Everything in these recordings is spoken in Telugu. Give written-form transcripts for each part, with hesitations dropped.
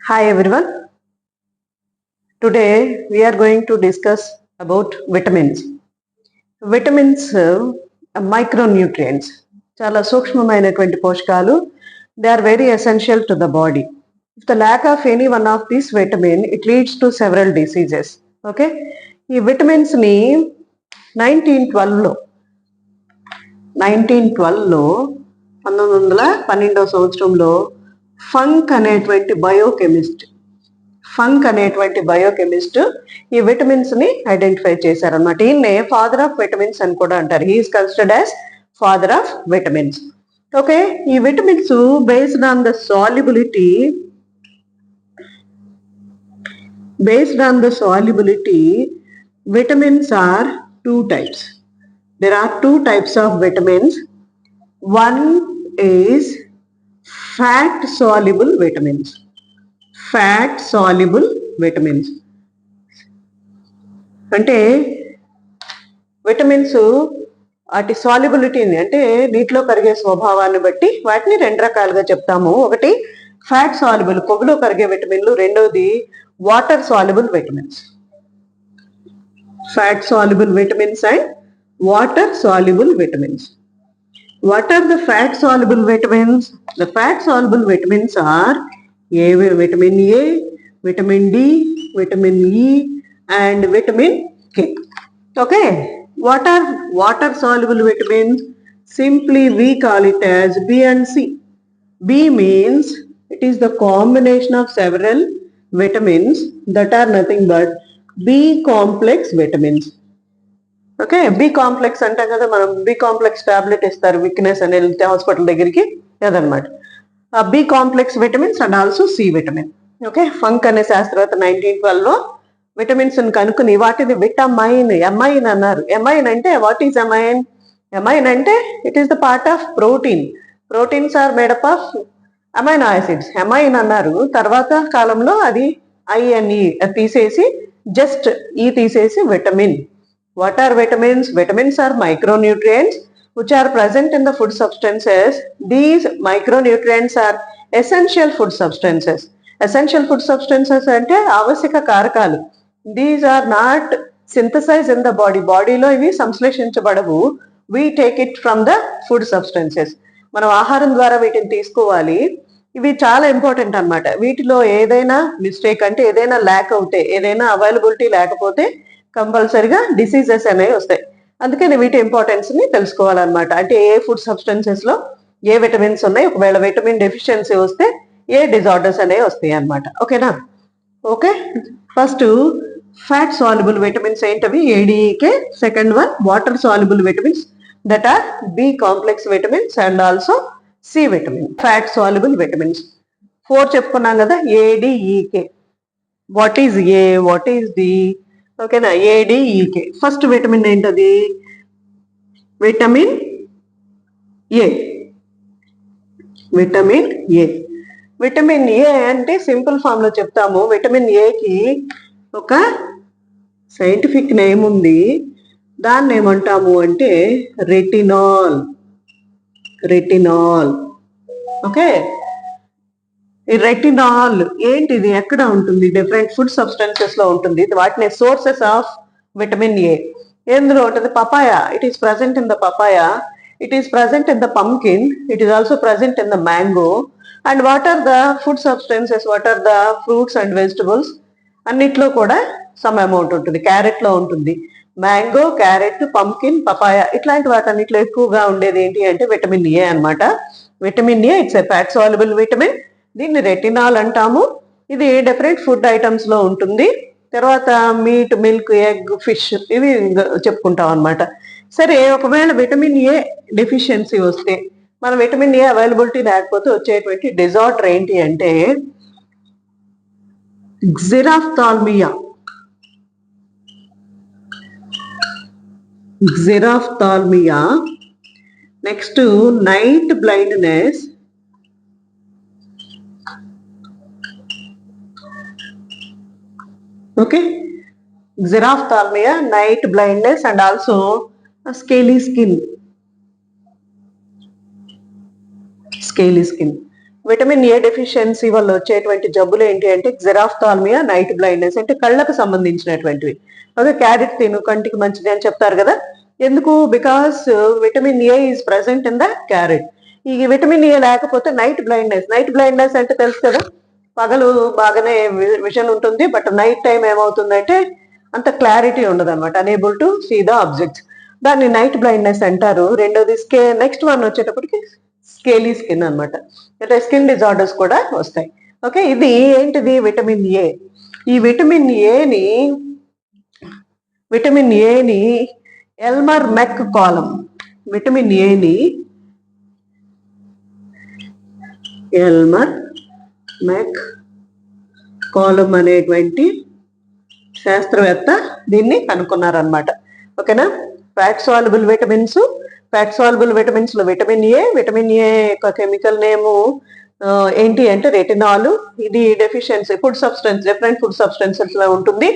Hi everyone. Today we are going to discuss about vitamins. Vitamins micronutrients. చాలా సూక్ష్మమైనటువంటి పోషకాలు. They are very essential to the body. If the lack of any one of these vitamin, it leads to several diseases. Okay? ఈ vitamins ని 1912లో 1912 సంవత్సరంలో ఫంక్ అనేటువంటి బయోకెమిస్ట్ ఈ విటమిన్స్ ని ఐడెంటిఫై చేశారనమాట. ఈయన్నే ఫాదర్ ఆఫ్ విటమిన్స్ అని కూడా అంటారు. He is considered as father of vitamins. Okay, ఈ vitamins based on the solubility vitamins are two types. There are two types of vitamins. One is fat soluble vitamins. అంటే విటమిన్స్ వాటి సాల్యుబిలిటీని అంటే నీటిలో కరిగే స్వభావాన్ని బట్టి వాటిని రెండు రకాలుగా చెప్తాము. ఒకటి ఫ్యాట్ సాల్యుబుల్, కొవ్వులో కరిగే విటమిన్లు. రెండోది water soluble vitamins. Fat soluble vitamins and water soluble vitamins. What are the fat soluble vitamins? The fat soluble vitamins are vitamin A, vitamin D, vitamin E and vitamin K. Okay, what are water soluble vitamins? Simply we call it as B and C. B means it is the combination of several vitamins that are nothing but B complex vitamins. Okay, B complex అంటాం కదా మనం. బి కాంప్లెక్స్ టాబ్లెట్ ఇస్తారు వీక్నెస్ అని వెళ్తే హాస్పిటల్ దగ్గరికి, అదనమాట. ఆ B complex vitamins and also C vitamin. Okay, Funk అనే శాస్త్రవేత్త 1912లో విటమిన్స్ కనుక్కుని వాటిని ఎమైన్ అన్నారు. ఎమైన్ అంటే వాట్ ఈజ్ ఎమైన్? ఎమైన్ అంటే it is the part of proteins are made up of amino acids. Amine అన్నారు. తర్వాత కాలంలో అది ఐఎన్ఈ తీసేసి జస్ట్ ఈ తీసేసి vitamin. What are vitamins? Vitamins are micronutrients which are present in the food substances. These micronutrients are essential food substances. Essential food substances అంటే ఆవశ్యక కారకాలు. These are not synthesized in the body. బాడీలో ఇవి సంశ్లేషించబడవు. We take it from the food substances. మనం ఆహారం ద్వారా వీటిని తీసుకోవాలి. ఇవి చాలా ఇంపార్టెంట్ అన్నమాట. వీటిలో ఏదైనా మిస్టేక్ అంటే ఏదైనా ల్యాక్ అవుతే, ఏదైనా అవైలబిలిటీ లేకపోతే కంపల్సరిగా డిసీజెస్ అనేవి వస్తాయి. అందుకని వీటి ఇంపార్టెన్స్ ని తెలుసుకోవాలన్నమాట. అంటే ఏ ఫుడ్ సబ్స్టెన్సెస్ లో ఏ విటమిన్స్ ఉన్నాయి, ఒకవేళ విటమిన్ డెఫిషియన్సీ వస్తే ఏ డిజార్డర్స్ అనేవి వస్తాయి అన్నమాట. ఓకేనా? Okay, first fat soluble vitamins ఏంటవి? A D E K. Second one water soluble vitamins that are B complex vitamins and also C vitamin. Fat soluble vitamins 4 చెప్పుకున్నాం కదా. A D E K. What is A, what is D? ఓకేనా? ఏడిఈకే. ఫస్ట్ విటమిన్ ఏంటది? Vitamin A. విటమిన్ ఏ అంటే సింపుల్ ఫామ్ లో చెప్తాము. విటమిన్ ఏకి ఒక సైంటిఫిక్ నేమ్ ఉంది. దాన్ని ఏమంటాము అంటే రెటినాల్. ఓకే, ఈ రెటినాల్ ఏంటిది? ఎక్కడ ఉంటుంది? డిఫరెంట్ ఫుడ్ సబ్స్టెన్సెస్ లో ఉంటుంది. వాటిని సోర్సెస్ ఆఫ్ విటమిన్ ఏ ఎందులో ఉంటుంది? Papaya. It is present in the papaya, it is present in the pumpkin, it is also present in the mango. And what are the food substances, what are the fruits and vegetables? అన్నిట్లో కూడా సమ్ అమౌంట్ ఉంటుంది. క్యారెట్ లో ఉంటుంది, మ్యాంగో, క్యారెట్, పంకిన్, పపాయా, ఇట్లాంటి వాటన్నిటిలో ఎక్కువగా ఉండేది ఏంటి అంటే విటమిన్ ఏ అన్నమాట. Vitamin A it's a fat soluble vitamin. దీన్ని రెటినాల్ అంటాము. ఇది డిఫరెంట్ ఫుడ్ ఐటమ్స్ లో ఉంటుంది. తర్వాత మీట్, మిల్క్, ఎగ్, ఫిష్ ఇవి చెప్పుకుంటాం అనమాట. సరే, ఒకవేళ విటమిన్ ఏ డెఫిషియన్సీ వస్తే, మన విటమిన్ ఏ అవైలబిలిటీ లేకపోతే వచ్చేటువంటి డిజార్డర్ ఏంటి అంటే xerophthalmia. Next night blindness. Okay, xerophthalmia, night blindness and also scaly skin. Vitamin A deficiency వల్ల వచ్చేటువంటి జబ్బులు ఏంటి అంటే జెరాఫ్థాల్మియా, నైట్ బ్లైండ్నెస్, అంటే కళ్ళకు సంబంధించినటువంటివి. ఓకే, క్యారెట్ తిను కంటికి మంచిది అని చెప్తారు కదా. ఎందుకు? Because vitamin A is present in the carrot. ఈ విటమిన్ ఏ లేకపోతే నైట్ బ్లైండ్నెస్. నైట్ బ్లైండ్నెస్ అంటే తెలుసు కదా, పగలు బాగానే విజన్ ఉంటుంది, బట్ నైట్ టైం ఏమవుతుందంటే అంత క్లారిటీ ఉండదు అనమాట, unable to see the objects. దాన్ని నైట్ బ్లైండ్నెస్ అంటారు. రెండోది నెక్స్ట్ వన్ వచ్చేటప్పటికి స్కేలీ స్కిన్ అనమాట, అంటే స్కిన్ డిజార్డర్స్ కూడా వస్తాయి. ఓకే, ఇది ఏంటిది? Vitamin A. ఈ విటమిన్ ఏని ఎల్మర్ మెక్ కాలం, విటమిన్ ఏని ఎల్మర్ మెక్ కాలం అనేటువంటి శాస్త్రవేత్త దీన్ని కనుక్కున్నారనమాట. ఓకేనా. Fat soluble vitamins, fat soluble vitamins లో విటమిన్ ఏ యొక్క కెమికల్ నేము ఏంటి అంటే రెటినాల్. ఇది deficiency food substance, different food substances లో ఉంటుంది.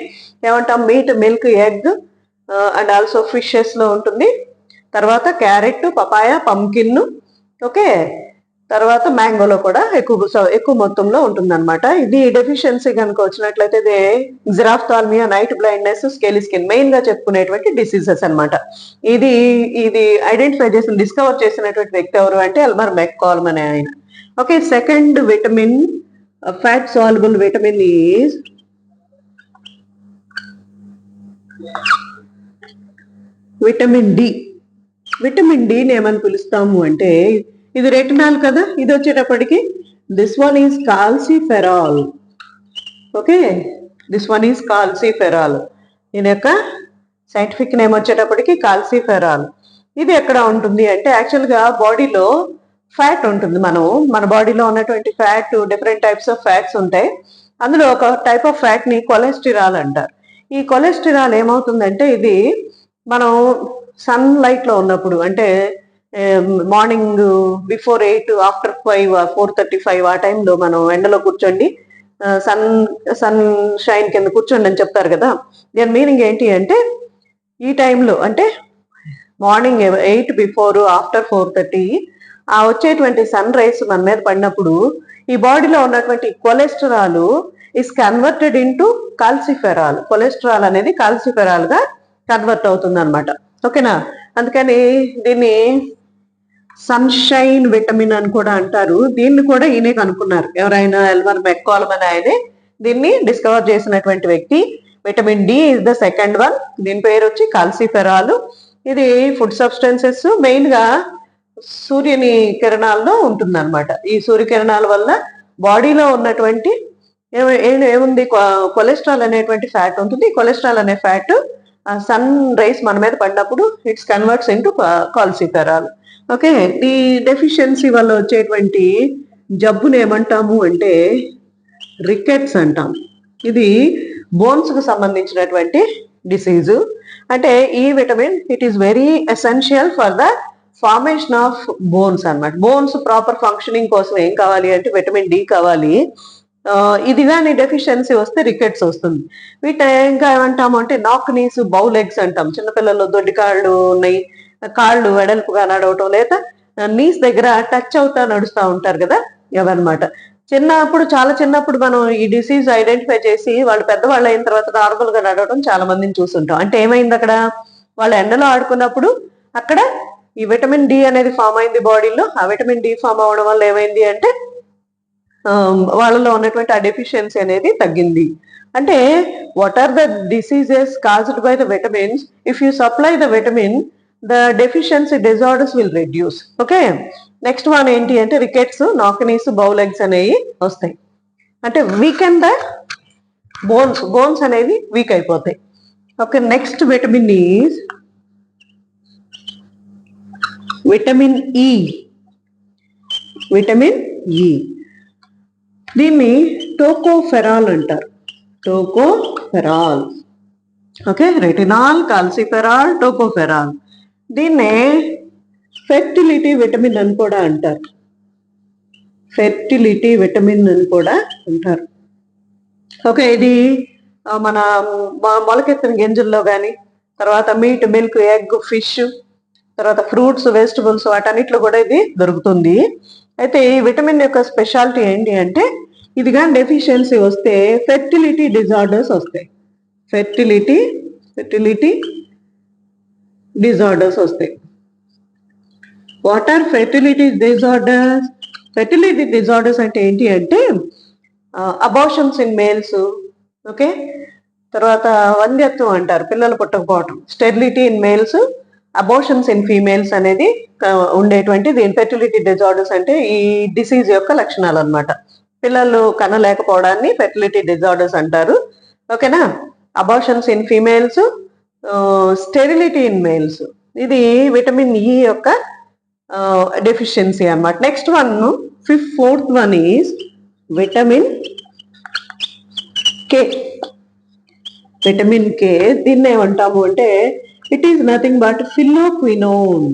ఏమంటాం? Meet, milk, egg and also fishes లో ఉంటుంది. తర్వాత క్యారెట్, పపాయ, పంకిన్, ఓకే, తర్వాత మ్యాంగోలో కూడా ఎక్కువ మొత్తంలో ఉంటుంది అనమాట. ఇది డెఫిషియన్సీ కనుక వచ్చినట్లయితే ఇది xerophthalmia, night blindness, scaly skin main గా చెప్పుకునేటువంటి డిసీజెస్ అనమాట. ఇది ఐడెంటిఫై చేసిన, డిస్కవర్ చేసినటువంటి వ్యక్తి ఎవరు అంటే ఎల్మర్ మెక్కాలమ్ అనే ఆయన. Okay, second vitamin, fat soluble vitamin is vitamin D. Vitamin డిని ఏమని పిలుస్తాము అంటే, ఇది రెటినాల్ కదా, ఇది వచ్చేటప్పటికి this one is calciferol. Okay, this one is calciferol. దీని యొక్క సైంటిఫిక్ నేమ్ వచ్చేటప్పటికి కాల్సిఫెరాల్. ఇది ఎక్కడ ఉంటుంది అంటే యాక్చువల్గా బాడీలో ఫ్యాట్ ఉంటుంది. మన బాడీలో ఉన్నటువంటి fat, different types of fats ఉంటాయి. అందులో ఒక టైప్ ఆఫ్ ఫ్యాట్ ని కొలెస్ట్రాల్ అంటారు. ఈ కొలెస్ట్రాల్ ఏమవుతుందంటే ఇది మనం సన్ లైట్ లో ఉన్నప్పుడు, అంటే మార్నింగ్ బిఫోర్ 8, ఆఫ్టర్ 5, 4:35 ఆ టైంలో మనం ఎండలో కూర్చోండి, సన్ షైన్ కింద కూర్చోండి అని చెప్తారు కదా. దీని మీనింగ్ ఏంటి అంటే ఈ టైంలో అంటే మార్నింగ్ 8 బిఫోర్, ఆఫ్టర్ 4:30 ఆ వచ్చేటువంటి సన్ రైస్ మన మీద పడినప్పుడు ఈ బాడీలో ఉన్నటువంటి cholesterol is converted into calciferol. Cholesterol అనేది కాల్సిఫెరాల్ గా కన్వర్ట్ అవుతుంది అనమాట. ఓకేనా. అందుకని దీన్ని సన్షైన్ విటమిన్ అని కూడా అంటారు. దీన్ని కూడా ఈయనే కనుక్కున్నారు. ఎవరైనా? ఎల్మర్ మెక్కాలమ్ అని ఆయనే దీన్ని డిస్కవర్ చేసినటువంటి వ్యక్తి. Vitamin D is the second one. దీని పేరు వచ్చి కాల్సిఫెరాల్. ఇది ఫుడ్ సబ్స్టెన్సెస్ మెయిన్ గా సూర్యుని కిరణాల్లో ఉంటుంది అనమాట. ఈ సూర్యకిరణాల వల్ల బాడీలో ఉన్నటువంటి ఏముంది, కొలెస్ట్రాల్ అనేటువంటి ఫ్యాట్ ఉంటుంది. కొలెస్ట్రాల్ అనే ఫ్యాట్ సన్ రైస్ మన మీద పడినప్పుడు it's converts into calciferol. Okay, ఈ డెఫిషియన్సీ వల్ల వచ్చేటువంటి జబ్బును ఏమంటాము అంటే రికెట్స్ అంటాం. ఇది బోన్స్ కు సంబంధించినటువంటి డిసీజు. అంటే ఈ vitamin it is very essential for the formation of bones అన్నమాట. బోన్స్ ప్రాపర్ ఫంక్షనింగ్ కోసం ఏం కావాలి అంటే విటమిన్ డి కావాలి. ఇది కానీ డెఫిషియన్సీ వస్తే రికెట్స్ వస్తుంది. వీటిని ఇంకా ఏమంటాము అంటే నాక్ నీస్, బౌ లెగ్స్ అంటాం. చిన్నపిల్లలు దొడ్డి కాళ్ళు ఉన్నాయి, కాళ్ళు వెడల్పుగా నడవటం, లేదా నీస్ దగ్గర టచ్ అవుతా నడుస్తూ ఉంటారు కదా, అవన్నమాట. చాలా చిన్నప్పుడు మనం ఈ డిసీజ్ ఐడెంటిఫై చేసి వాళ్ళు పెద్దవాళ్ళు అయిన తర్వాత నార్మల్ గా నడవడం చాలా మందిని చూస్తుంటాం. అంటే ఏమైంది, అక్కడ వాళ్ళ ఎండలో ఆడుకున్నప్పుడు అక్కడ ఈ విటమిన్ డి అనేది ఫామ్ అయింది బాడీలో. ఆ విటమిన్ డి ఫామ్ అవడం వల్ల ఏమైంది అంటే వాళ్ళలో ఉన్నటువంటి ఆ డెఫిషియన్సీ అనేది తగ్గింది. అంటే what are the diseases caused by the vitamins? If you supply the vitamin, the deficiency disorders will reduce. Okay, next one ఏంటి అంటే రికెట్స్, నాకనీస్, బౌ లెగ్స్ అనేవి వస్తాయి. అంటే వీకెన్ ద బోన్స్ అనేవి వీక్ అయిపోతాయి. Okay, next vitamin is vitamin E. Vitamin E, దీన్ని టోకోఫెరాల్ అంటారు. Tocopherol. Okay, retinol, calciferol, tocopherol. దీన్నే ఫెర్టిలిటీ విటమిన్ అని కూడా అంటారు. ఫెర్టిలిటీ విటమిన్ అని కూడా అంటారు. ఓకే, ఇది మన మొలకెత్తిన గింజల్లో కానీ, తర్వాత మీట్, మిల్క్, ఎగ్, ఫిష్, తర్వాత ఫ్రూట్స్, వెజిటబుల్స్ వాటన్నిటిలో కూడా ఇది దొరుకుతుంది. అయితే ఈ విటమిన్ యొక్క స్పెషాలిటీ ఏంటి అంటే ఇది కానీ డెఫిషియన్సీ వస్తే ఫెర్టిలిటీ డిజార్డర్స్ వస్తాయి. ఫెర్టిలిటీ డిజార్డర్స్ వస్తాయి. What are fertility disorders? Fertility disorders అంటే ఏంటి అంటే అబార్షన్స్ ఇన్ మేల్స్, ఓకే, తర్వాత వంధ్యత్వం అంటారు, పిల్లలు పుట్టకపోవటం, sterility in males, abortions in females అనేది ఉండేటువంటి ఫెర్టిలిటీ డిజార్డర్స్ అంటే ఈ డిసీజ్ యొక్క లక్షణాలు అనమాట. పిల్లలు కనలేకపోవడాన్ని ఫెర్టిలిటీ డిజార్డర్స్ అంటారు, ఓకేనా. Abortions in females, sterility in males, ఇది విటమిన్ ఈ యొక్క డెఫిషియన్సీ అన్నమాట. Next one, fourth one is vitamin K. Vitamin K దీన్ని ఏమంటాము అంటే it is nothing but phylloquinone.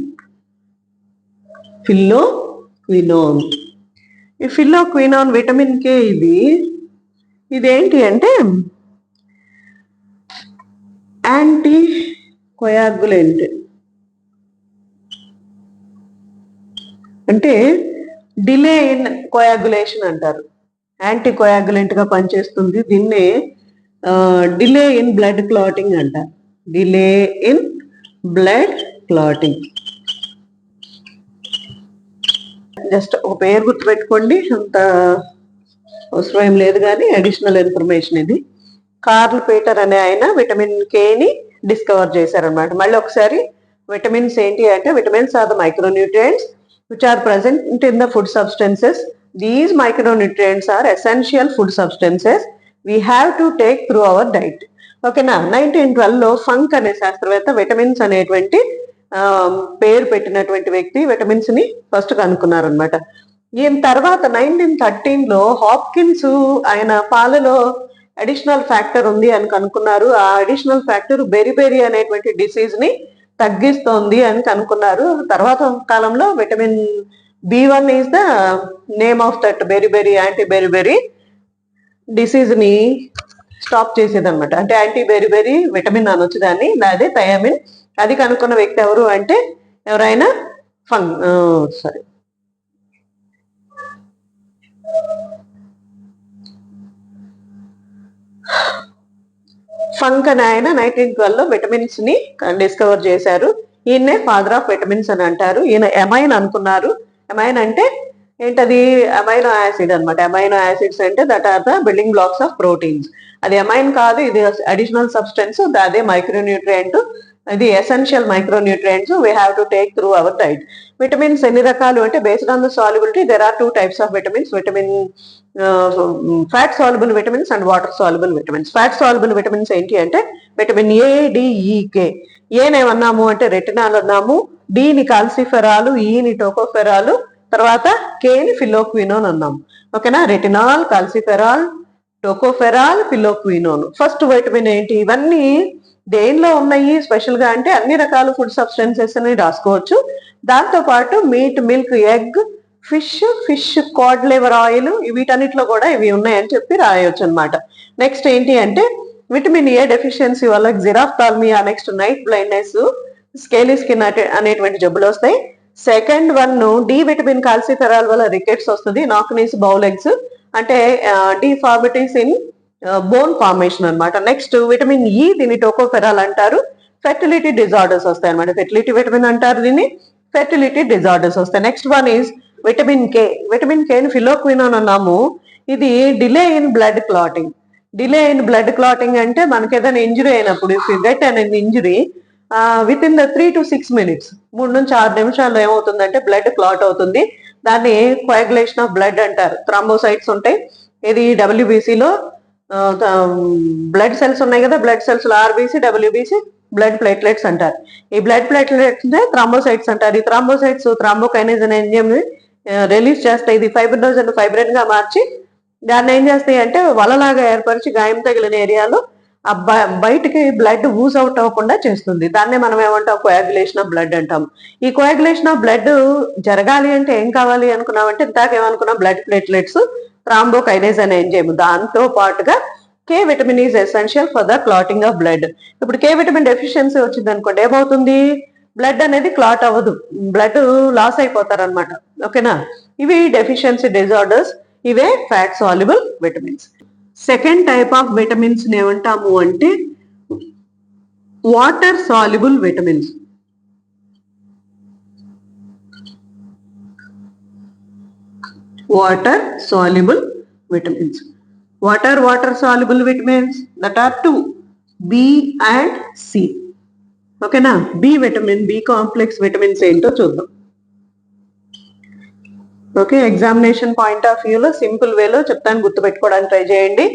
ఈ ఫిల్లోక్వినోన్ విటమిన్ కే ఇదేంటి అంటే యాంటీ కోయాగులెంట్, అంటే డిలే ఇన్ కోయాగులేషన్ అంటారు. యాంటీ కోయాగులెంట్ గా పనిచేస్తుంది. దీన్నే డిలే ఇన్ బ్లడ్ క్లాటింగ్ అంటారు. Delay in blood clotting. Just ఒక పేరు గుర్తుపెట్టుకోండి, అంత అవసరం ఏం లేదు, కానీ అడిషనల్ ఇన్ఫర్మేషన్ ఇది. కార్ల్ పీటర్ అనే ఆయన విటమిన్ కేని డిస్కవర్ చేశారనమాట. మళ్ళీ ఒకసారి విటమిన్స్ ఏంటి అంటే vitamins are the micronutrients which are present in the food substances. These micronutrients are essential food substances we have to take through our diet. ఓకేనా. 1912లో ఫంక్ అనే శాస్త్రవేత్త విటమిన్స్ అనేటువంటి పేరు పెట్టినటువంటి వ్యక్తి విటమిన్స్ ని ఫస్ట్ కనుక్కున్నారు అనమాట. ఈయన తర్వాత 1913లో హాప్కిన్స్ ఆయన పాలలో అడిషనల్ ఫ్యాక్టర్ ఉంది అని కనుక్కున్నారు. ఆ అడిషనల్ ఫ్యాక్టర్ బెరిబెరీ అనేటువంటి డిసీజ్ ని తగ్గిస్తోంది అని కనుక్కున్నారు. తర్వాత కాలంలో vitamin B1 is the name of that beriberi, anti beriberi disease ని స్టాప్ చేసేది అనమాట. అంటే యాంటీ బెరిబెరీ విటమిన్ అనొచ్చు దాన్ని, అదే థయామిన్. అది కనుక్కున్న వ్యక్తి ఎవరు అంటే ఎవరైనా ఫంక్ అని ఆయన 1912లో విటమిన్స్ ని డిస్కవర్ చేశారు. ఈయన్నే ఫాదర్ ఆఫ్ విటమిన్స్ అని అంటారు. ఈయన ఎమైన్ అనుకున్నారు. ఎమైన్ అంటే ఏంటది? అమైనో యాసిడ్ అనమాట. అమైనో యాసిడ్స్ అంటే that are the building blocks of proteins. అది అమైన్ కాదు, ఇది అడిషనల్ సబ్స్టెన్స్, అదే మైక్రోన్యూట్రియంట్. ఇది essential micronutrients we have to take through our diet. Vitamins ఎన్ని రకాలు అంటే based on the solubility there are 2 types of vitamins. Vitamin fat soluble vitamins and water soluble vitamins. Fat soluble vitamins ఏంటి అంటే విటమిన్ ఏ, డి, ఈ, కే. ఏనేమన్నాము అంటే రెటినాల్ అన్నాము, డిని కాల్సిఫెరాలు, ఈని టోకోఫెరాలు, తర్వాత కేని ఫిల్లోక్వినోన్ అన్నాము. ఓకేనా. Retinol, calciferol, tocopherol, phylloquinone. First vitamin ఏంటి? ఇవన్నీ దేనిలో ఉన్నాయి స్పెషల్ గా అంటే అన్ని రకాల ఫుడ్ సబ్స్టెన్సెస్ అని రాసుకోవచ్చు. దాంతో పాటు meet, milk, egg, fish Codd liver oil, వీటన్నిటిలో కూడా ఇవి ఉన్నాయని చెప్పి రాయొచ్చు అనమాట. నెక్స్ట్ ఏంటి అంటే విటమిన్ ఏ డెఫిషియన్సీ వల్ల xerophthalmia, next night blindness, scaly skin అనేటువంటి జబ్బులు వస్తాయి. Second one D vitamin calciferol వల్ల రికెట్స్ వస్తుంది, నాక్నీస్, బౌలెగ్స్ అంటే డిఫార్మిటీస్ ఇన్ బోన్ ఫార్మేషన్ అనమాట. నెక్స్ట్ విటమిన్ ఈ, దీన్ని టోకోఫెరాల్ అంటారు. ఫెర్టిలిటీ డిజార్డర్స్ వస్తాయి అనమాట. ఫెర్టిలిటీ విటమిన్ అంటారు దీన్ని, ఫెర్టిలిటీ డిజార్డర్స్ వస్తాయి. Next one is vitamin K. Vitamin కేని ఫిల్లోక్వినోన్ అన్నాము. ఇది delay in blood clotting. Delay in blood clotting అంటే మనకి ఏదైనా ఇంజురీ అయినప్పుడు, if you get an injury within the 3 to 6 minutes, 3 నుంచి 6 నిమిషాల్లో ఏమవుతుందంటే బ్లడ్ క్లాట్ అవుతుంది. దాన్ని కోయాగులేషన్ ఆఫ్ బ్లడ్ అంటారు. థ్రాంబోసైట్స్ ఉంటాయి. ఇది డబ్ల్యూబీసీలో బ్లడ్ సెల్స్ ఉన్నాయి కదా, blood cells RBC, WBC, blood platelets అంటారు. ఈ బ్లడ్ ప్లేట్లెట్స్ థ్రాంబోసైట్స్ అంటారు. ఈ థ్రాంబోసైట్స్ థ్రాంబోకైనేజ్ అనే ఎంజైమ్ ని రిలీజ్ చేస్తాయి. ఇది ఫైబ్రినోజన్ ఫైబ్రిన్ గా మార్చి దాన్ని ఏం చేస్తాయి అంటే వలలాగా ఏర్పరిచి గాయం తగిలిన ఏరియాలో ఆ బయటికి బ్లడ్ ఊజ్ అవుట్ అవ్వకుండా చేస్తుంది. దాన్నే మనం ఏమంటాం? కోయాగులేషన్ ఆఫ్ బ్లడ్ అంటాం. ఈ కోయాగులేషన్ ఆఫ్ బ్లడ్ జరగాలి అంటే ఏం కావాలి అనుకున్నామంటే ఇందాక ఏమనుకున్నాం? బ్లడ్ ప్లేట్లెట్స్, థ్రాంబోకైనేజ్ అనే ఎంజైమ్. దాంతో పాటుగా కే vitamin is essential for the clotting of blood. ఇప్పుడు కే విటమిన్ డెఫిషియన్సీ వచ్చింది అనుకోండి, ఏమవుతుంది? బ్లడ్ అనేది క్లాట్ అవ్వదు, బ్లడ్ లాస్ అయిపోతారు అనమాట. ఓకేనా. ఇవి డెఫిషియన్సీ డిజార్డర్స్, ఇవే fat soluble vitamins. Second type of vitamins ఏమంటాము అంటే water soluble vitamins. Water soluble vitamins. What are water soluble vitamins? That are two, B and C. Okay na? B vitamin, B complex vitamins ఏంటో చూద్దాం. ఓకే, ఎగ్జామినేషన్ పాయింట్ ఆఫ్ వ్యూలో సింపుల్ వేలో చెప్తాను, గుర్తుపెట్టుకోవడానికి ట్రై చేయండి.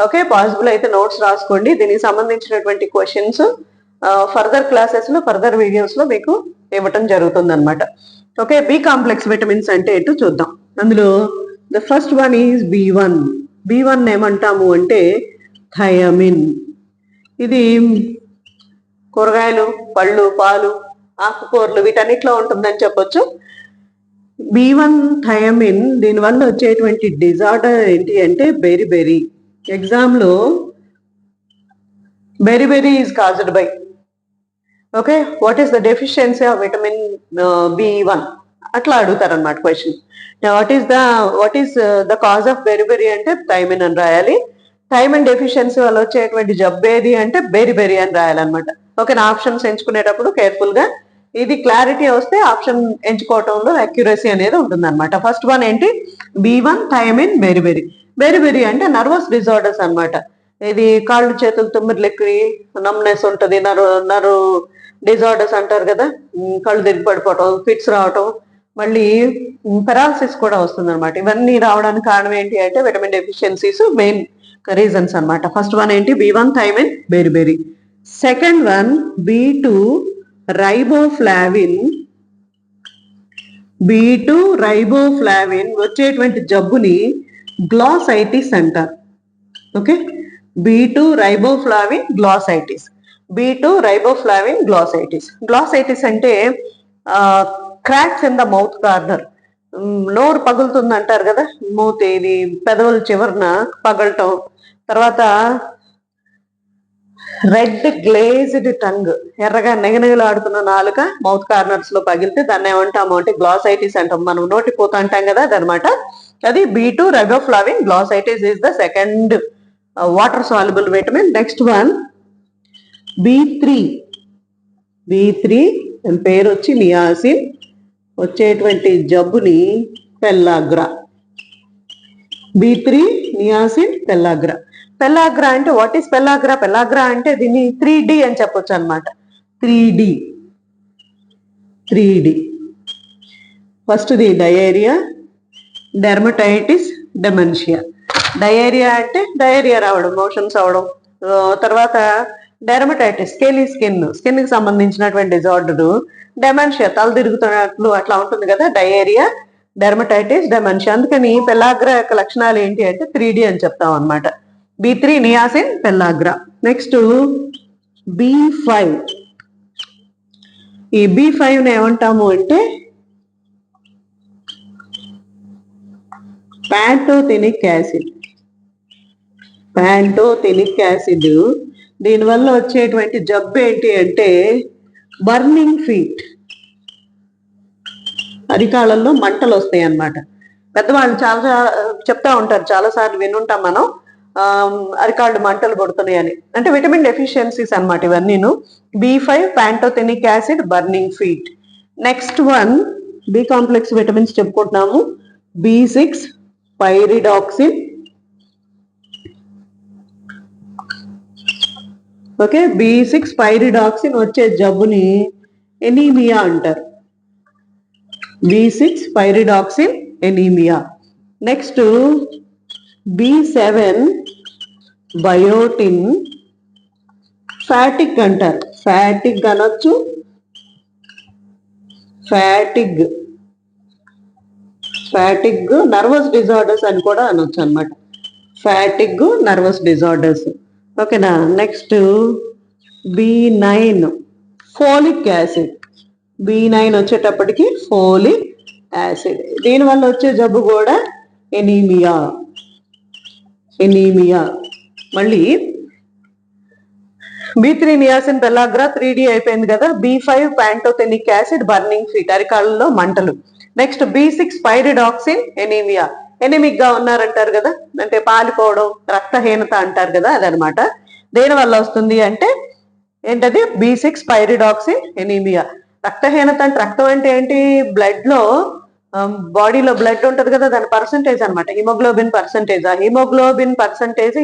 ఓకే, పాసిబుల్ అయితే నోట్స్ రాసుకోండి. దీనికి సంబంధించినటువంటి క్వశ్చన్స్ ఫర్దర్ క్లాసెస్ లో, ఫర్దర్ వీడియోస్ లో మీకు ఇవ్వటం జరుగుతుంది అనమాట. ఓకే, బి కాంప్లెక్స్ విటమిన్స్ అంటే ఏంటో చూద్దాం. అందులో the first one is B1. B1 ఏమంటాము అంటే థయమిన్. ఇది కూరగాయలు, పళ్ళు, పాలు, ఆకుకూరలు వీటన్నిటిలో ఉంటుందని చెప్పొచ్చు. B1 థయమిన్, దీనివల్ల వచ్చేటువంటి డిజార్డర్ ఏంటి అంటే బెరిబెరీ. ఎగ్జామ్లో beriberi is caused by. Okay, what is the deficiency of vitamin B1 అట్లా అడుగుతారు అనమాట question. What is the cause of beriberi అంటే థైమిన్ అని రాయాలి. థైమిన్ డెఫిషియన్సీ వల్ల వచ్చేటువంటి జబ్బు ఏది అంటే బెరిబెరీ అని రాయాలన్నమాట. ఓకే, నా ఆప్షన్స్ ఎంచుకునేటప్పుడు కేర్ఫుల్ గా ఇది క్లారిటీ వస్తే ఆప్షన్ ఎంచుకోవటంలో అక్యురసీ అనేది ఉంటుంది అనమాట. ఫస్ట్ వన్ ఏంటి? B1 thiamine beriberi. బెరిబెరీ అంటే నర్వస్ డిజార్డర్స్ అనమాట. ఇది కాళ్ళు చేతులు తుమ్మిర్లెక్కి నమ్నెస్ ఉంటుంది, నరు డిజార్డర్స్ అంటారు కదా, కళ్ళు తిరిగి పడిపోవటం, ఫిట్స్ రావటం, మళ్ళీ పెరాలసిస్ కూడా వస్తుంది అనమాట. ఇవన్నీ రావడానికి కారణం ఏంటి అంటే విటమిన్ డెఫిషియన్సీస్ మెయిన్ రీజన్స్ అనమాట. ఫస్ట్ వన్ ఏంటి? B1 thiamine beriberi. Second one B2 riboflavin. B2 riboflavin వచ్చేటువంటి జబ్బుని గ్లాసైటిస్ అంటారు. Okay, B2 riboflavin glossitis. B2 riboflavin glossitis. Glossitis అంటే cracks in the mouth corner, నోరు పగులుతుంది అంటారు కదా, మూతి ఇది పెదవుల చివరన పగలటం, తర్వాత రెడ్ గ్లేజ్డ్ టంగ్, ఎర్రగా నెగనెగలాడుతున్న నాలుక మౌత్ కార్నర్స్ లో పగిలితే దాన్ని ఏమంటాము అంటే గ్లాసైటిస్ అంటాం. మనం నోటి పోత అంటాం కదా అదనమాట. అది B2 riboflavin glossitis is the second water soluble vitamin. Next one B3. దాని పేరు వచ్చి నియాసిన్. వచ్చేటువంటి జబ్బుని pellagra. B3 niacin pellagra. Pellagra అంటే వాట్ ఈస్ పెల్లాగ్రా? పెల్లాగ్రా అంటే దీన్ని 3D అని చెప్పొచ్చు అనమాట. 3D. ఫస్ట్ది డయేరియా, డెర్మటైటిస్, డెమెన్షియా. డయేరియా అంటే డయేరియా రావడం, మోషన్స్ అవడం. తర్వాత డెర్మటైటిస్ స్కిన్ కి సంబంధించినటువంటి డిజార్డర్. డెమెన్షియా తల తిరుగుతున్నట్లు అట్లా ఉంటుంది కదా, డయేరియా, డెర్మటైటిస్, డెమెన్షియా. అందుకని పెల్లాగ్రా యొక్క లక్షణాలు ఏంటి అంటే 3D అని చెప్తాం అనమాట. B3 niacin pellagra. Next B5. ఈ B5 ఏమంటాము అంటే ప్యాంటోథెనిక్ యాసిడ్. దీనివల్ల వచ్చేటువంటి జబ్బు ఏంటి అంటే బర్నింగ్ ఫీట్. అరికాళ్ళల్లో మంటలు వస్తాయి అన్నమాట. పెద్దవాళ్ళు చాలా చెప్తా ఉంటారు, చాలా సార్లు వినుంటాం మనం, అరికాళ్ళు మంటలు పడుతున్నాయి అని. అంటే విటమిన్ డెఫిషియన్సీస్ అనమాట ఇవన్నీను. B5 pantothenic acid, burning feet. Next one B complex vitamins చెప్పుకుంటున్నాము. B6 pyridoxine. Okay, B6 pyridoxine వచ్చే జబ్బుని ఎనీమియా అంటారు. B6 pyridoxine anaemia. Next B7 biotin. Fatigue అంటారు, ఫ్యాటిక్ అనొచ్చు, ఫ్యాటిగ్ నర్వస్ డిజార్డర్స్ అని కూడా అనొచ్చు అనమాట. Fatigue nervous disorders. ఓకేనా. Next B9 folic acid. B9 వచ్చేటప్పటికి ఫోలిక్ యాసిడ్. దీనివల్ల వచ్చే జబ్బు కూడా ఎనీమియా. మళ్ళీ B3 నియాసిన్ పెల్లాగ్రా 3D అయిపోయింది కదా. B5 pantothenic acid, burning feet, అరికాళ్ళలో మంటలు. Next B6 pyridoxine anaemia. Anaemic గా ఉన్నారంటారు కదా, అంటే పాలిపోవడం, రక్తహీనత అంటారు కదా, అదనమాట. దేని వల్ల వస్తుంది అంటే ఏంటది? B6 pyridoxine anaemia. రక్తహీనత అంటే రక్తం అంటే ఏంటి? బ్లడ్ లో బాడీలో బ్లడ్ ఉంటది కదా, దాని పర్సంటేజ్ అనమాట, హిమోగ్లోబిన్ పర్సంటేజ్. ఆ హిమోగ్లోబిన్ పర్సంటేజ్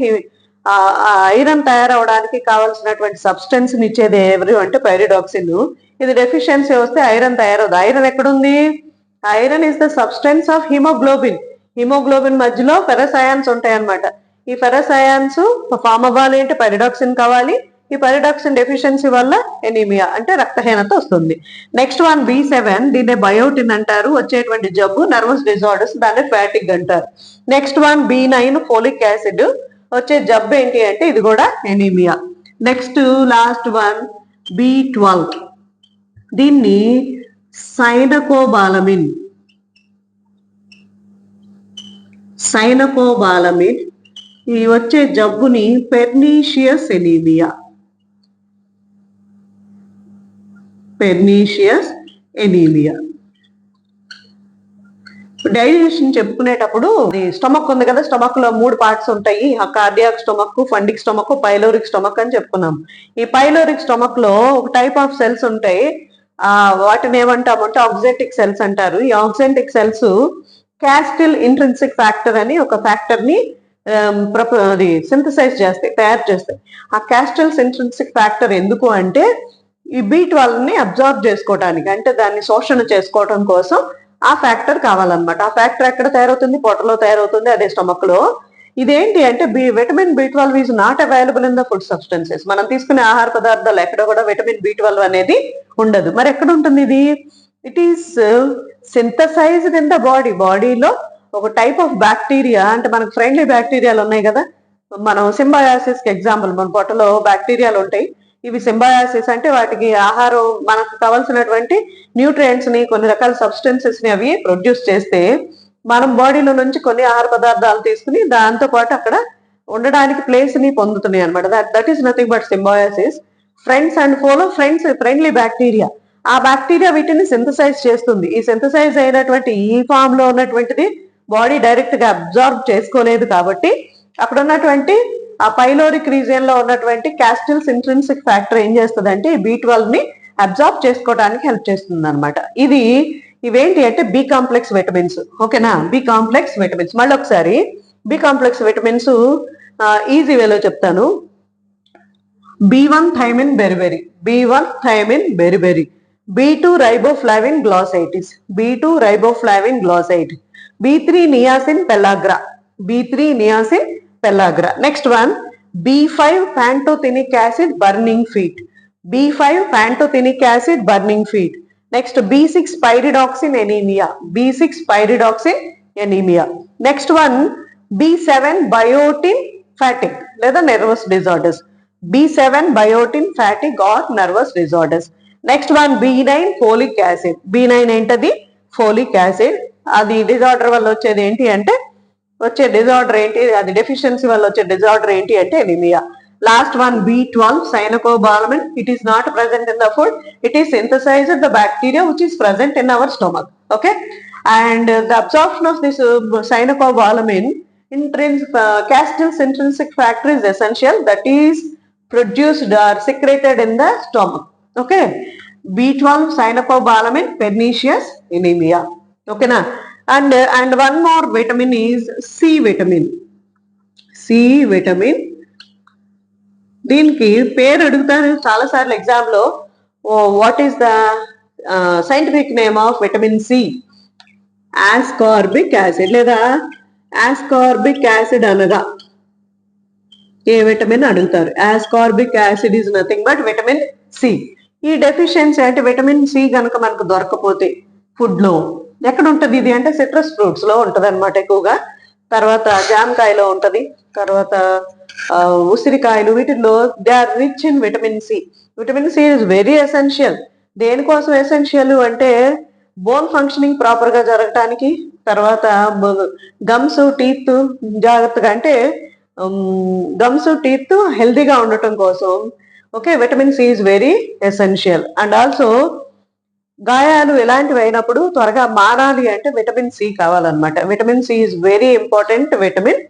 ఐరన్ తయారవడానికి కావాల్సినటువంటి సబ్స్టెన్స్ ఇచ్చేది ఎవరు అంటే పైరిడాక్సిన్. ఇది డెఫిషియన్సీ వస్తే ఐరన్ తయారవదు. ఐరన్ ఎక్కడుంది? Iron is the substance of haemoglobin. Haemoglobin మధ్యలో ఫెరస్ అయాన్స్ ఉంటాయి అనమాట. ఈ ఫెరస్ అయాన్స్ ఫామ్ అవ్వాలి అంటే పైరిడాక్సిన్ కావాలి. ఈ పైరిడాక్సిన్ డెఫిషియన్సీ వల్ల ఎనీమియా అంటే రక్తహీనత వస్తుంది. నెక్స్ట్ వన్ B7, దీన్ని బయోటిన్ అంటారు. వచ్చేటువంటి జబ్బు నర్వస్ డిజార్డర్స్, దాన్ని ఫ్యాటిక్ అంటారు. Next one B9 folic acid. వచ్చే జబ్బు ఏంటి అంటే ఇది కూడా anaemia. Next last one B12, దీన్ని సైనకోబాలమిన్. సైనకోబాలమిన్ ఈ వచ్చే జబ్బుని pernicious anaemia. Pernicious anaemia. Digestion చెప్పుకునేటప్పుడు స్టమక్ ఉంది కదా, స్టమక్ లో 3 పార్ట్స్ ఉంటాయి. Cardiac stomach, fundic stomach, pyloric stomach అని చెప్పుకున్నాం. ఈ పైలోరిక్ స్టమక్ లో ఒక టైప్ ఆఫ్ సెల్స్ ఉంటాయి. వాటిని ఏమంటామంటే ఆక్సెంటిక్ సెల్స్ అంటారు. ఈ ఆక్సెంటిక్ సెల్స్ క్యాస్టిల్ ఇంట్రిన్సిక్ ఫ్యాక్టర్ అని ఒక ఫ్యాక్టర్ ని అది సింథసైజ్ చేస్తాయి, తయారు చేస్తాయి. ఆ క్యాస్టిల్ ఇంట్రిన్సిక్ ఫ్యాక్టర్ ఎందుకు అంటే ఈ B12 ని అబ్జార్బ్ చేసుకోవడానికి, అంటే దాన్ని శోషణ చేసుకోవడం కోసం ఆ ఫ్యాక్టర్ కావాలన్నమాట. ఆ ఫ్యాక్టర్ ఎక్కడ తయారవుతుంది? పొట్టలో తయారవుతుంది, అదే స్టమక్ లో. ఇదేంటి అంటే vitamin B12 is not available in the food substances. మనం తీసుకునే ఆహార పదార్థాలు ఎక్కడ కూడా విటమిన్ B12 అనేది ఉండదు. మరి ఎక్కడ ఉంటుంది ఇది? It is synthesised in the body. బాడీలో ఒక టైప్ ఆఫ్ బ్యాక్టీరియా, అంటే మనకు ఫ్రెండ్లీ బ్యాక్టీరియాలు ఉన్నాయి కదా, మనం సింబయాసిస్ కి ఎగ్జాంపుల్, మన పొట్టలో బ్యాక్టీరియాలు ఉంటాయి. ఇవి సింబయాసిస్ అంటే వాటికి ఆహారం, మనకు కావాల్సినటువంటి న్యూట్రియంట్స్ ని, కొన్ని రకాల సబ్స్టెన్సెస్ ని అవి ప్రొడ్యూస్ చేస్తే మనం బాడీలో నుంచి కొన్ని ఆహార పదార్థాలు తీసుకుని దాంతో పాటు అక్కడ ఉండడానికి ప్లేస్ ని పొందుతున్నాయి అనమాట. That is nothing but symbiosis. Friends and follow friends, friendly bacteria. ఆ బ్యాక్టీరియా వీటిని సింథసైజ్ చేస్తుంది. ఈ సింథసైజ్ అయినటువంటి ఈ ఫామ్ లో ఉన్నటువంటిది బాడీ డైరెక్ట్ గా అబ్జార్బ్ చేసుకోలేదు. కాబట్టి అక్కడ ఉన్నటువంటి ఆ పైలోరిక్ రీజియన్ లో ఉన్నటువంటి క్యాస్టిల్స్ ఇంట్రిన్సిక్ ఫ్యాక్టర్ ఏం చేస్తుంది అంటే B12 ని అబ్జార్బ్ చేసుకోవడానికి హెల్ప్ చేస్తుంది అనమాట. ఇవేంటి అంటే B కాంప్లెక్స్ విటమిన్స్. ఓకేనా? B complex vitamins. మళ్ళీ ఒకసారి B కాంప్లెక్స్ విటమిన్స్ ఈజీ వేలో చెప్తాను. B1 thiamine beriberi, B1 thiamine beriberi. B2 riboflavin glossitis, B2 riboflavin glossitis. B3 niacin pellagra, B3 niacin pellagra. Next one B5 pantothenic acid burning feet, B5 pantothenic acid burning feet. Next B6 pyridoxine anaemia, B6 pyridoxine anaemia. Next one B7 biotin fatigue లేదా nervous disorders, B7 biotin fatigue or nervous disorders. Next one B9 folic acid, B9 ఏంటది? Folic acid. అది డిజార్డర్ వల్ల వచ్చేది ఏంటి అంటే, వచ్చే డిజార్డర్ ఏంటి, అది డెఫిషియన్సీ వల్ల వచ్చే డిజార్డర్ ఏంటి అంటే anaemia. Last one B12 cyanocobalamin. It is not present in the food, it is synthesized the bacteria which is present in our stomach. Okay, and the absorption of this cyanocobalamin castle's intrinsic factor is essential, that is produced or secreted in the stomach. Okay, B12 cyanocobalamin, pernicious anemia. Okay na, and one more vitamin is C vitamin. C vitamin, దీనికి పేరు అడుగుతాను చాలా సార్లు ఎగ్జామ్ లో. What is the scientific name of vitamin C? Ascorbic acid లేదా ఆస్కార్బిక్ యాసిడ్ అనగా ఏ విటమిన్ అడుగుతారు. Ascorbic acid is nothing but vitamin C. ఈ డెఫిషియన్సీ అంటే విటమిన్ సి కనుక మనకు దొరకపోతే ఫుడ్ లో ఎక్కడ ఉంటది ఇది అంటే సిట్రస్ ఫ్రూట్స్ లో ఉంటది అనమాట ఎక్కువగా. తర్వాత జామకాయలో ఉంటది, తర్వాత ఉసిరికాయలు, వీటిల్లో they are rich in vitamin C. Vitamin C is very essential. దేనికోసం ఎసెన్షియల్ అంటే బోన్ ఫంక్షనింగ్ ప్రాపర్ గా జరగటానికి, తర్వాత గమ్స్ టీత్ జాగ్రత్తగా, అంటే గమ్స్ టీత్ హెల్దీగా ఉండటం కోసం. Okay, vitamin C is very essential. And also గాయాలు ఎలాంటివి అయినప్పుడు త్వరగా మారాలి అంటే విటమిన్ సి కావాలన్నమాట. Vitamin C is very important vitamin.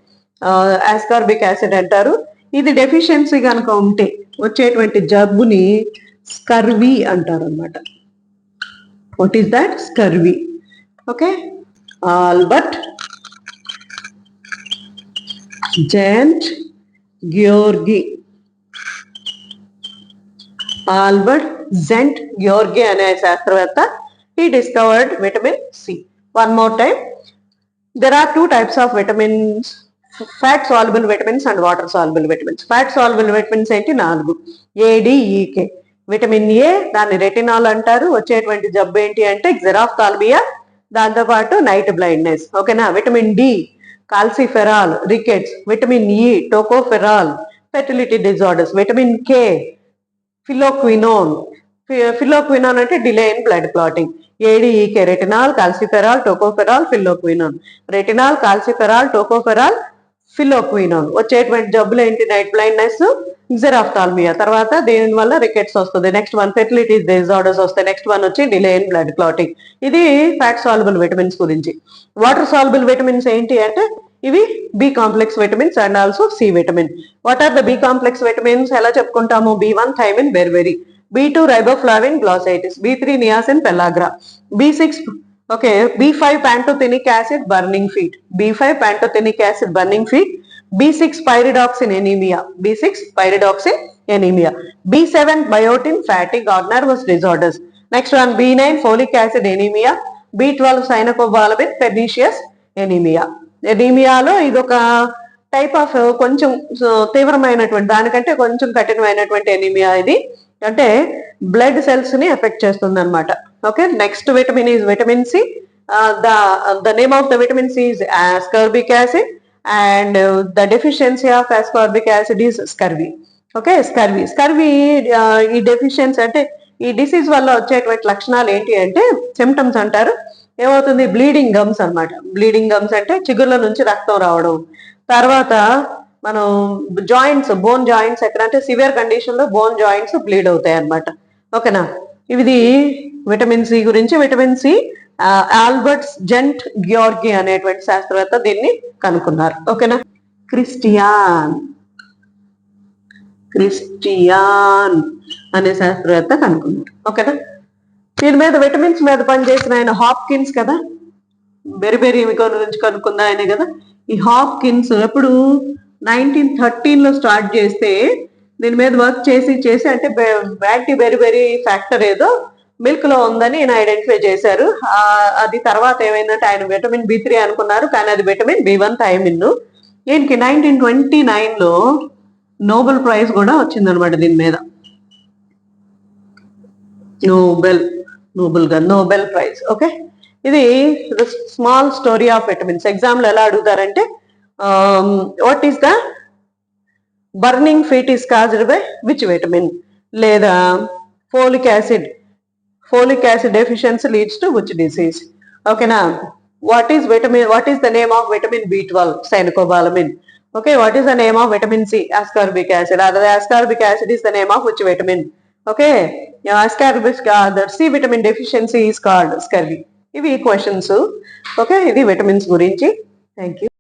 Ascorbic acid అంటారు. ఇది డెఫిషియన్సీ కనుక ఉంటే వచ్చేటువంటి జబ్బుని స్కర్వీ అంటారు అనమాట. What is that? Scurvy. Okay, Albert Szent గ్యోర్గి. ఆల్బర్ట్ జెంట్ గ్యోర్గి అనే శాస్త్రవేత్త he discovered vitamin C. One more time, there are two types of vitamins: fat soluble vitamins and water soluble vitamins. Fat soluble vitamins ఏంటి? 4. ADEK. విటమిన్ ఏ దాన్ని రెటినాల్ అంటారు. వచ్చేటువంటి జబ్బు ఏంటి అంటే జెరాఫ్థాల్మియా, దాంతోపాటు నైట్ బ్లైండ్నెస్. ఓకేనా. Vitamin D calciferol, rickets. Vitamin E tocopherol, fertility disorders. Vitamin K phylloquinone. Phylloquinone అంటే delay in blood clotting. A D E K retinol, calciferol, tocopherol, phylloquinone. Retinol, calciferol, tocopherol, phylloquinone. వచ్చేటువంటి జబ్బులు ఏంటి? Night blindness, xerophthalmia. తర్వాత దేని వల్ల రికెట్స్ వస్తుంది. నెక్స్ట్ వన్ ఫెర్టిలిటీ డిజార్డర్స్ వస్తాయి. నెక్స్ట్ వన్ వచ్చి డిలే ఇన్ బ్లడ్ క్లాటింగ్. ఇది ఫ్యాట్ సాల్యుబుల్ విటమిన్స్ గురించి. వాటర్ సాల్యుబుల్ విటమిన్స్ ఏంటి అంటే ఇవి B complex vitamins and also C vitamin. What are the B complex vitamins? ఎలా చెప్పుకుంటాము? B1 thiamine beriberi, B2 riboflavin glossitis, B3 niacin pellagra, B6 okay B5 pantothenic acid burning feet, B5 pantothenic acid burning feet, B6 pyridoxine anaemia, B6 pyridoxine anaemia, B7 biotin fatigue or nervous disorders. Next one B9 folic acid anaemia, B12 cyanocobalamin pernicious anaemia. ఎనీమియాలో ఇదొక టైప్ ఆఫ్ కొంచెం తీవ్రమైనటువంటి, దానికంటే కొంచెం కఠినమైనటువంటి ఎనీమియా ఇది. అంటే బ్లడ్ సెల్స్ ని ఎఫెక్ట్ చేస్తుంది అనమాట. Okay, next vitamin is vitamin C. The name of the vitamin C is ascorbic acid and the deficiency of ascorbic acid is scurvy. Okay, scurvy ఈ డెఫిషియన్సీ అంటే ఈ డిసీజ్ వల్ల వచ్చేటువంటి లక్షణాలు ఏంటి అంటే సిమ్టమ్స్ అంటారు. ఏమవుతుంది? బ్లీడింగ్ గమ్స్ అనమాట. బ్లీడింగ్ గమ్స్ అంటే చిగుర్ల నుంచి రక్తం రావడం. తర్వాత మనం జాయింట్స్, బోన్ జాయింట్స్ ఎక్కడంటే సివియర్ కండిషన్ లో బోన్ జాయింట్స్ బ్లీడ్ అవుతాయి అనమాట. ఓకేనా. ఇది విటమిన్ సి గురించి. విటమిన్ సి ఆల్బర్ట్ జెంట్ గ్యోర్గి అనేటువంటి శాస్త్రవేత్త దీన్ని కనుక్కున్నారు. ఓకేనా. క్రిస్టియాన్ అనే శాస్త్రవేత్త కనుక్కున్నారు. ఓకేనా. దీని మీద విటమిన్స్ మీద పనిచేసిన ఆయన హాప్కిన్స్ కదా, బెరిబెరీ గురించి కనుక్కుందా ఆయనే కదా. ఈ హాప్కిన్స్ ఎప్పుడు 1913లో స్టార్ట్ చేస్తే దీని మీద వర్క్ చేసి అంటే యాంటీ బెరిబెరీ ఫ్యాక్టర్ ఏదో మిల్క్ లో ఉందని ఆయన ఐడెంటిఫై చేశారు. అది తర్వాత ఏమైందంటే ఆయన విటమిన్ B3 అనుకున్నారు, కానీ అది విటమిన్ B1 థైమిన్. ఈయనకి 1929లో నోబెల్ ప్రైజ్ కూడా వచ్చిందనమాట దీని మీద. Nobel prize. ఓకే, ఇది small story of vitamins. Exam లో ఎలా అడుగుతారంటే what is the burning feet is caused by which vitamin, లేదా folic acid deficiency leads to which disease. ఓకేనా. What is the name of vitamin B12 cyanocobalamin. Okay, what is the name of vitamin C? Ascorbic acid. The ascorbic acid is the name of which vitamin? Okay, the C vitamin deficiency is called scurvy. Ivi questions. Okay, ఇది vitamins గురించి. Thank you.